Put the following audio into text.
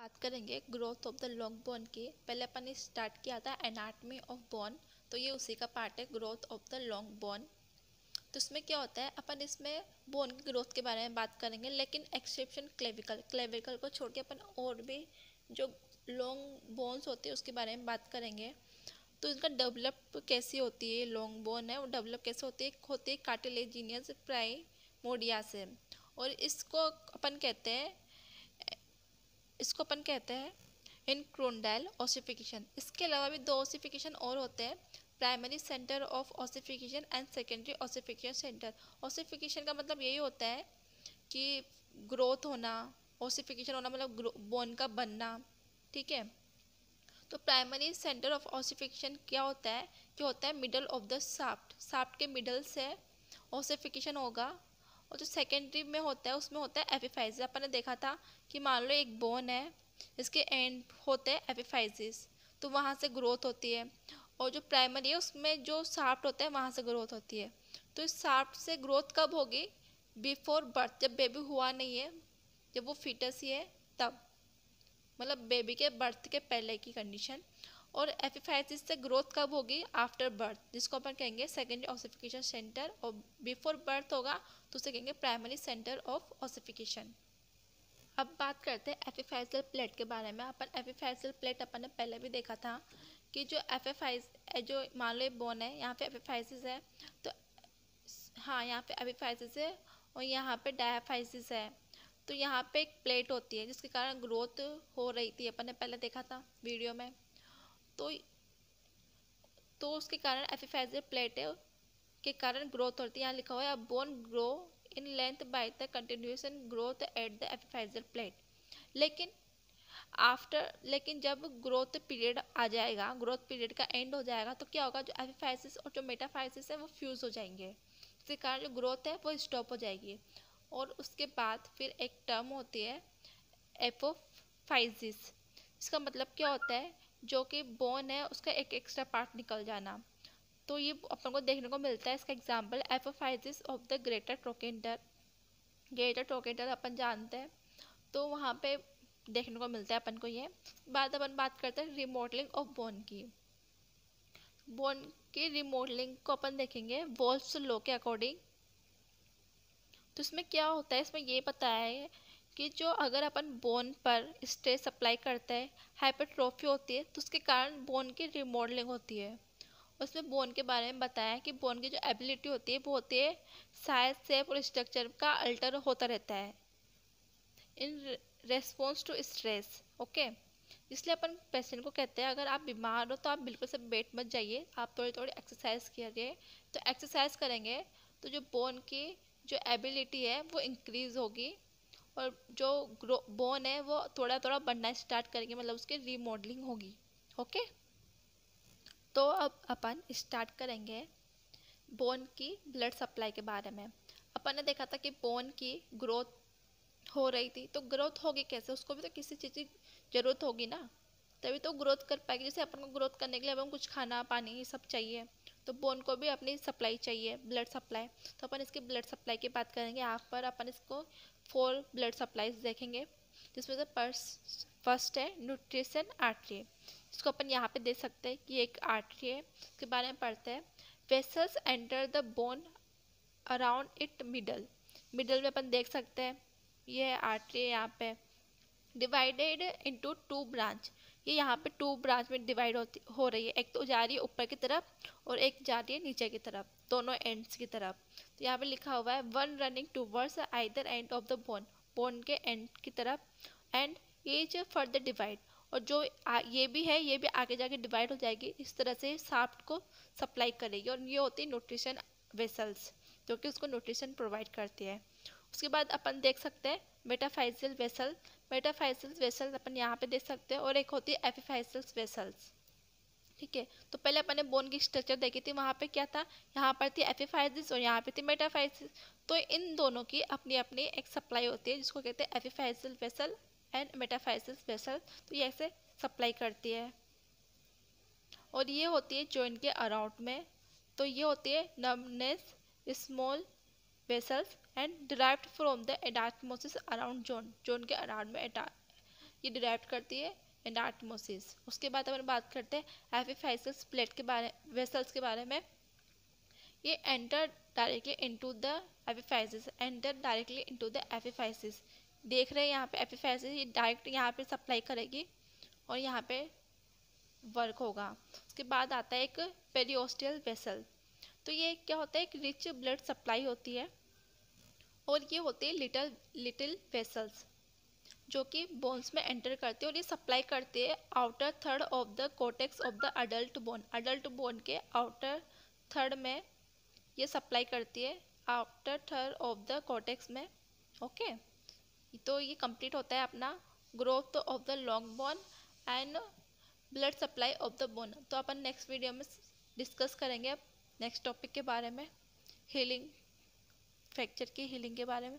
बात करेंगे growth of the long bone की। पहले अपन ने स्टार्ट किया था एनाटमी ऑफ बोन, तो ये उसी का पार्ट है growth of the long bone. तो इसमें क्या होता है, अपन इसमें बोन की ग्रोथ के बारे में बात करेंगे, लेकिन एक्सेप्शन क्लेविकल क्लेविकल को छोड़ के अपन और भी जो लॉन्ग बोन्स होती है उसके बारे में बात करेंगे। तो इनका डेवलप कैसी होती है, लॉन्ग बोन है वो डेवलप कैसे होती है कार्टिलेजिनियस प्राइमोर्डिया से। और इसको अपन कहते हैं इनक्रोंडाइल ओसिफिकेशन। इसके अलावा भी दो ओसिफिकेशन और होते हैं, primary centre of ossification and secondary ossification centre. Ossification का मतलब यही होता है कि ग्रोथ होना, ओसिफिकेशन होना मतलब बोन का बनना, ठीक है। तो प्राइमरी सेंटर ऑफ ओसिफिकेशन क्या होता है, जो होता है मिडल ऑफ द शाफ्ट के मिडल से ओसिफिकेशन होगा। और जो सेकेंडरी में होता है उसमें होता है एपिफाइजिस। अपन ने देखा था कि मान लो एक बोन है, इसके एंड होते हैं एपिफाइजिस, तो वहाँ से ग्रोथ होती है। और जो प्राइमरी है उसमें जो शाफ्ट होता है वहाँ से ग्रोथ होती है। तो इस शाफ्ट से ग्रोथ कब होगी, बिफोर बर्थ, जब बेबी हुआ नहीं है, जब वो फीटस ही है तब, मतलब बेबी के बर्थ के पहले की कंडीशन। और एपिफाइसिस से ग्रोथ कब होगी, आफ्टर बर्थ, जिसको अपन कहेंगे सेकेंडरी ओसिफिकेशन सेंटर। और बिफोर बर्थ होगा तो उसे कहेंगे प्राइमरी सेंटर ऑफ ओसिफिकेशन। अब बात करते हैं एपिफाइसल प्लेट के बारे में। अपन एपिफाइसल प्लेट अपन ने पहले भी देखा था कि जो जो मान लो बोन है, यहाँ पे एपिफाइसिस है, तो हाँ यहाँ पे एपिफाइसिस है और यहाँ पे डायाफाइसिस है। तो यहाँ पे एक प्लेट होती है जिसके कारण ग्रोथ हो रही थी, अपन ने पहले देखा था वीडियो में। तो उसके कारण एपिफाइजल प्लेट के कारण ग्रोथ होती है। यहाँ लिखा हुआ है bone grow in length by the continuation growth at the epiphyseal plate. लेकिन जब ग्रोथ पीरियड आ जाएगा, ग्रोथ पीरियड का एंड हो जाएगा, तो क्या होगा, जो एपिफाइसिस और जो मेटाफाइसिस है वो फ्यूज हो जाएंगे, जिसके कारण जो ग्रोथ है वो स्टॉप हो जाएगी। और उसके बाद फिर एक टर्म होती है एपोफाइजिस। इसका मतलब क्या होता है, जो कि बोन है उसका एक एक्स्ट्रा पार्ट निकल जाना। तो ये अपन को देखने को मिलता है। इसका example apophysis of the greater trochanter. Greater trochanter अपन जानते हैं, तो वहाँ पे देखने को मिलता है अपन को ये। अपन बात करते हैं रिमॉडलिंग ऑफ बोन की। बोन की रिमॉडलिंग को अपन देखेंगे वोल्फ्स लॉ के अकॉर्डिंग। तो इसमें क्या होता है, इसमें ये पता है कि जो अगर अपन बोन पर स्ट्रेस अप्लाई करते हैं, हाइपरट्रोफी होती है, तो उसके कारण बोन की रिमॉडलिंग होती है। उसमें बोन के बारे में बताया कि बोन की जो एबिलिटी होती है वो होती है साइज, शेप और स्ट्रक्चर का अल्टर होता रहता है in response to stress. Okay, इसलिए अपन पेशेंट को कहते हैं अगर आप बीमार हो तो आप बिल्कुल से बेड मत जाइए, आप थोड़ी थोड़ी एक्सरसाइज करिए। तो एक्सरसाइज करेंगे तो जो बोन की जो एबिलिटी है वो इंक्रीज होगी, और जो बोन है वो थोड़ा थोड़ा बनना स्टार्ट करेंगे, मतलब उसकी रीमॉडलिंग होगी। ओके, तो अब अपन स्टार्ट करेंगे बोन की ब्लड सप्लाई के बारे में। अपन ने देखा था कि बोन की ग्रोथ हो रही थी, तो ग्रोथ होगी कैसे, उसको भी तो किसी चीज़ की ज़रूरत होगी ना, तभी तो ग्रोथ कर पाएगी। जैसे अपन को ग्रोथ करने के लिए अपन कुछ खाना पानी ये सब चाहिए, तो बोन को भी अपनी सप्लाई चाहिए, ब्लड सप्लाई। तो अपन इसकी ब्लड सप्लाई की बात करेंगे। यहाँ पर अपन इसको 4 ब्लड सप्लाईज देखेंगे, जिसमें से फर्स्ट है न्यूट्रिशन आर्टरी। इसको अपन यहाँ पे देख सकते हैं कि एक आर्टरी है, इसके बारे में पढ़ते हैं। Vessels enter the bone around it middle में अपन देख सकते हैं ये है आर्टरी है। यहाँ पे डिवाइडेड इनटू 2 ब्रांच, ये यहाँ पे 2 ब्रांच में डिवाइड हो रही है। एक तो जा रही है ऊपर की तरफ और एक जा रही है नीचे की तरफ, दोनों एंड्स की तरफ। तो यहाँ पे लिखा हुआ है one running towards either end of the bone के एंड की तरफ, एंड ईच फर्दर डिवाइड। और जो ये भी है, ये भी आगे जाके डिवाइड हो जाएगी, इस तरह से शाफ्ट को सप्लाई करेगी। और ये होती है न्यूट्रिशन वेसल्स, जो कि उसको न्यूट्रिशन प्रोवाइड करती है। उसके बाद अपन देख सकते हैं मेटाफाइजियल वेसल अपन यहाँ पे देख सकते हैं, और एक होती है एपिफाइजियल वेसल्स। ठीक है, तो पहले अपन ने बोन की स्ट्रक्चर देखी थी, वहाँ पे क्या था, यहाँ पर थी एपिफाइजिस और यहाँ पे थी मेटाफाइजिस। तो इन दोनों की अपनी अपनी एक सप्लाई होती है, जिसको कहते हैं एपिफाइजियल वेसल एंड मेटाफाइजियल वेसल। तो ये ऐसे सप्लाई करती है, और ये होती है जॉइंट के अराउंड में। तो ये होती है nerves small vessels and derived from the anastomosis around zone के अराउंड में ये डिराइव करती है एनाटमोसिस। उसके बाद अपन बात करते हैं एपिफाइसिस प्लेट के बारे, वेसल्स के बारे में। ये enter directly into the epiphysis, enter directly into the epiphysis. देख रहे हैं यहाँ पे एपिफाइसिस, ये डायरेक्ट यहाँ पे सप्लाई करेगी और यहाँ पे वर्क होगा। उसके बाद आता है एक पेरियोस्टियल वेसल। तो ये क्या होता है, एक रिच ब्लड सप्लाई होती है और ये होते हैं लिटिल वेसल्स जो कि बोन्स में एंटर करते हैं और ये सप्लाई करते हैं outer third of the cortex of the adult bone. Adult bone के आउटर थर्ड में ये सप्लाई करती है, outer third of the cortex में। ओके, तो ये कंप्लीट होता है अपना growth of the long bone and blood supply of the bone. तो अपन नेक्स्ट वीडियो में डिस्कस करेंगे अब नेक्स्ट टॉपिक के बारे में, हीलिंग, फ्रैक्चर की हीलिंग के बारे में।